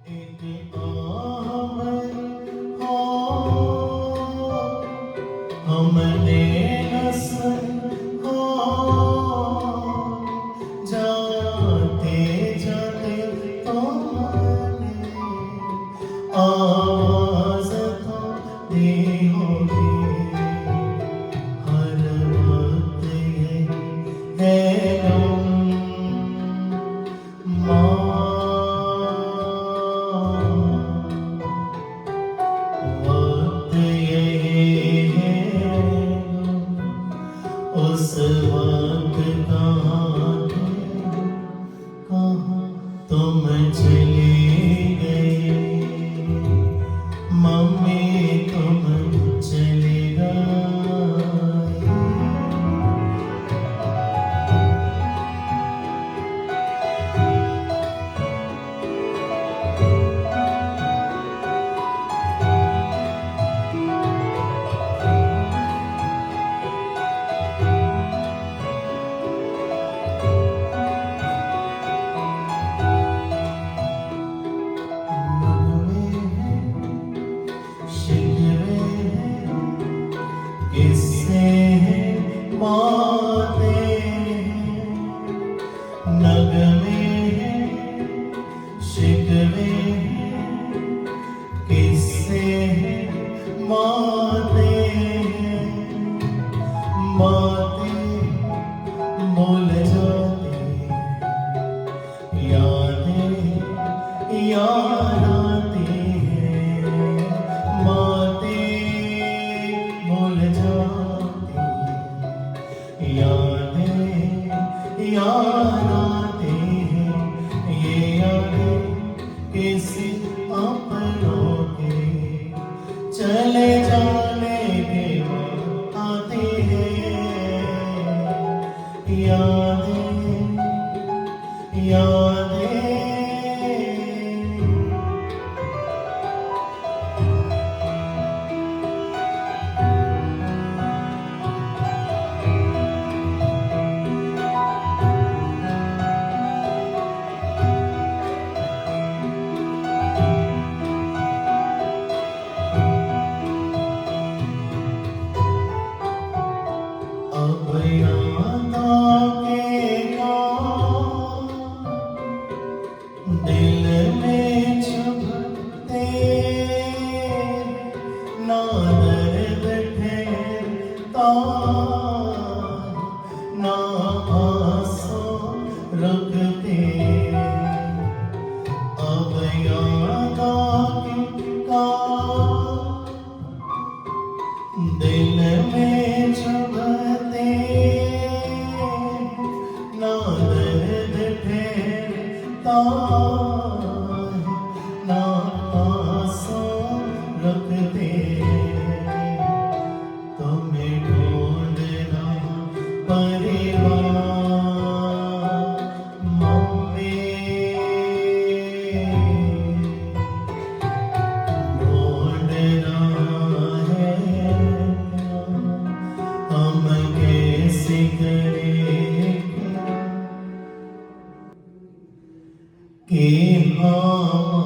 एक आवर हो हमने न सुन हो जाते जाते तुमने आवाज तो दी होगी हर वक्त ये है गम माँ वक्त ये है उस वक्त कहाँ थे कहाँ तुम चली गई मम्मी तुम चली गई किससे बातें नगमे शिकवे किससे बातें भूल जाती यादें याद आती हैं बातें भूल जाती यादें याद आती हैं ये यादें किसी अपनों के चले जाने के बाद आती हैं यादें यादें अब याद आएगा दिल में चुभते ना दर्द ठहरता ना आंसू रुकते अब याद आएगा दिल में चुभते ना दर्द ठहरता ना आंसू रुकते तुम्हें ढूंढना परिवार मम्मी ढूंढना है हम कैसे करें कि हाँ